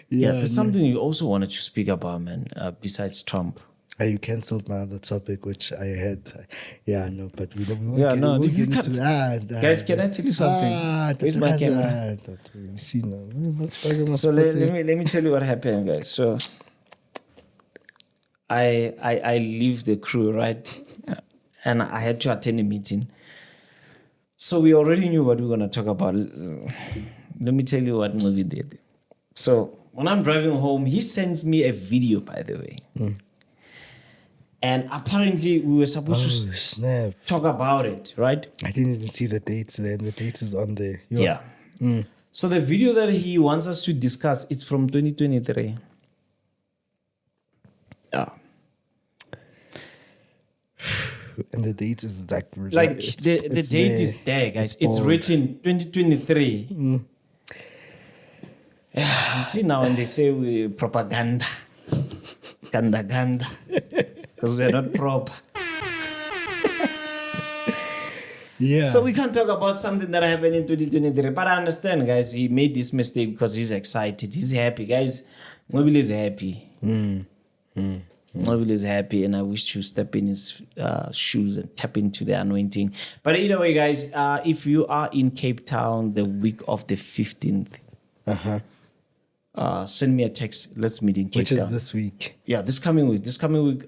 There's something you also wanted to speak about, man, besides Trump. You cancelled my other topic, which I had. But we won't you can't. Guys, can I tell you something? Where's my camera? So let me tell you what happened, guys. So I leave the crew, right? And I had to attend a meeting. So we already knew what we were going to talk about. Let me tell you what Nqobile did. So when I'm driving home, he sends me a video, by the way. And apparently we were supposed to talk about it, right? I didn't even see the dates then. The date is on there. Yeah. So the video that he wants us to discuss, it's from 2023. Yeah. And the date is like the date is there, guys. It's written 2023. You see now when they say we propaganda, ganda, because we're not proper. So we can't talk about something that happened in 2023. But I understand, guys, he made this mistake because he's excited. He's happy, guys. Nqobile is happy. Nqobile is happy, and I wish to step in his shoes and tap into the anointing. But either way, guys, if you are in Cape Town the week of the 15th, send me a text. Let's meet in Cape Town. Which is this week. Yeah, this coming week,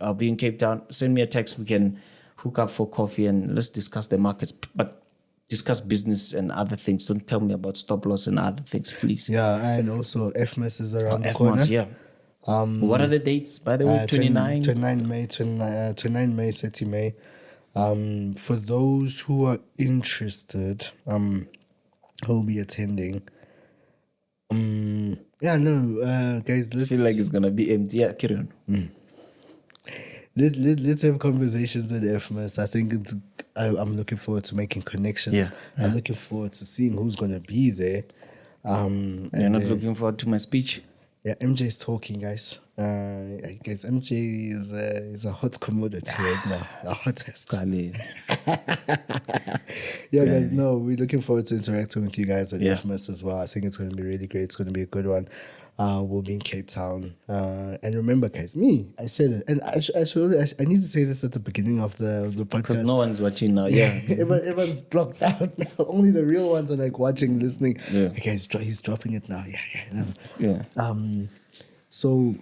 I'll be in Cape Town. Send me a text. We can hook up for coffee and let's discuss the markets. But discuss business and other things. Don't tell me about stop loss and other things, please. Yeah, and also FMAS is around the corner. Yeah. What are the dates, by the way? 29 May, 30 May. For those who are interested, who will be attending. Guys, let's... I feel like it's going to be empty. Yeah, carry on. Let's have conversations at FMAS. I think I'm looking forward to making connections. I'm looking forward to seeing who's going to be there. You're not looking forward to my speech? Yeah, MJ's talking, guys. I guess MJ is a hot commodity right now, the hottest. Yeah, guys, no, we're looking forward to interacting with you guys at FMS as well. I think it's going to be really great. It's going to be a good one. We'll be in Cape Town. And remember, guys, I said it. And I need to say this at the beginning of the podcast. Because no one's watching now, Everyone's blocked out now. Only the real ones are like watching, listening. Yeah. Okay, he's dropping it now. So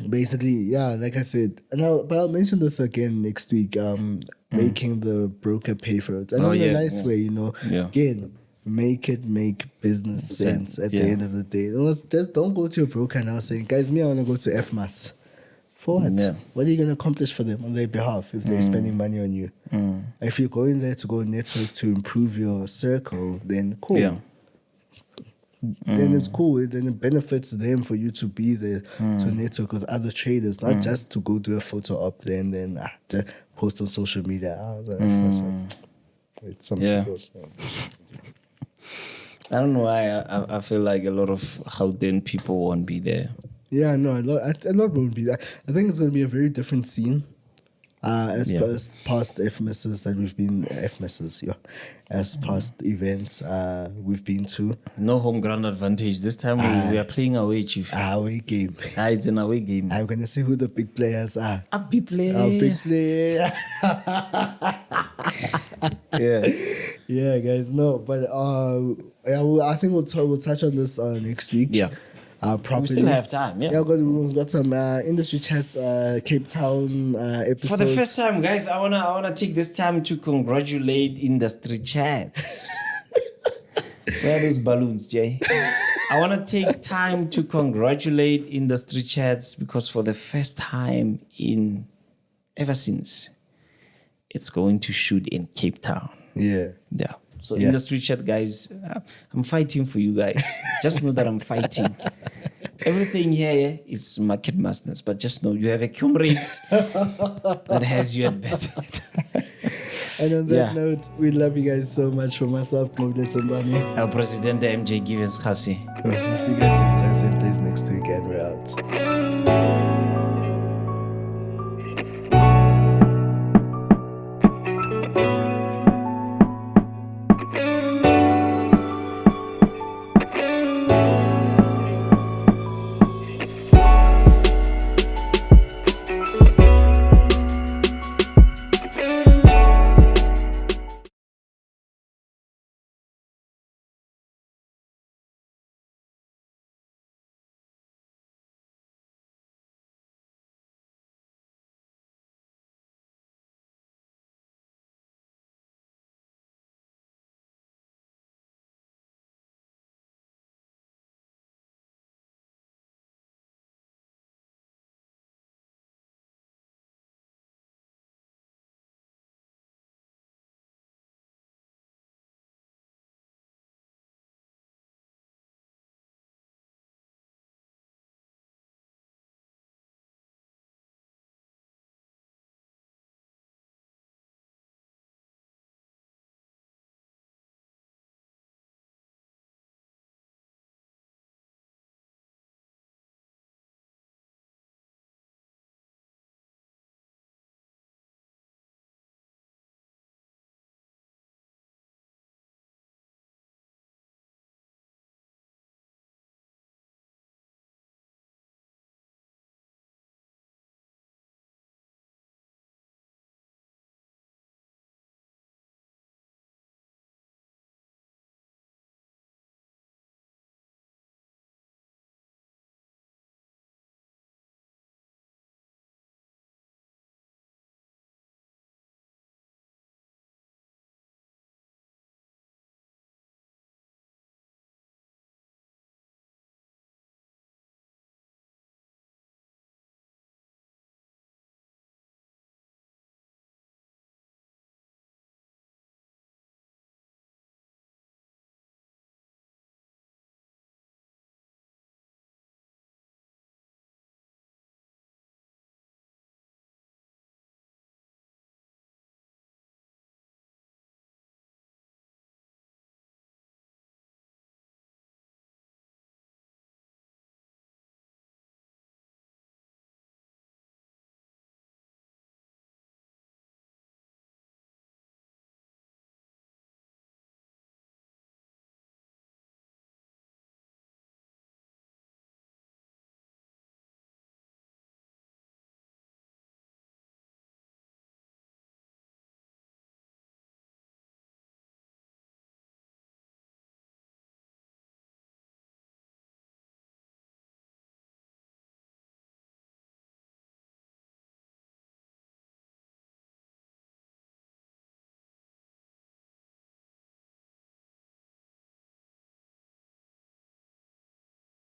basically, like I said, but I'll mention this again next week. Making the broker pay for it, and in a nice way, you know. Yeah. Again, make business sense at the end of the day. Just don't go to your broker now saying, guys, I want to go to FMAS. For what? Yeah. What are you going to accomplish for them on their behalf if they're spending money on you? If you're going there to go network to improve your circle, then cool. Yeah. Then it's cool. Then it benefits them for you to be there to network with other traders, not just to go do a photo op there and then just post on social media. It's some people. I don't know why I feel like a lot of Gauteng people won't be there. Yeah, no, a lot won't be there. I think it's going to be a very different scene. As past FMSs that we've been as past events we've been to. No home ground advantage. This time we are playing away, Chief. Away game. It's an away game. I'm gonna see who the big players are. A big player. Yeah, guys. No, but I think we'll touch on this next week. Yeah. Properly. We still have time, we've got some industry chats, Cape Town episodes. For the first time, guys, I wanna take this time to congratulate industry chats. Where are those balloons, Jay? I wanna take time to congratulate industry chats because for the first time ever since, it's going to shoot in Cape Town. Yeah. So industry chat, guys, I'm fighting for you guys. Just know that I'm fighting. Everything here is market madness, but just know you have a comrade that has you at best. And on that note, we love you guys so much. For myself, Nqobile Tembane, our president, MJ Givens Kgasi. We'll see you guys same time, same place next week, and we're out.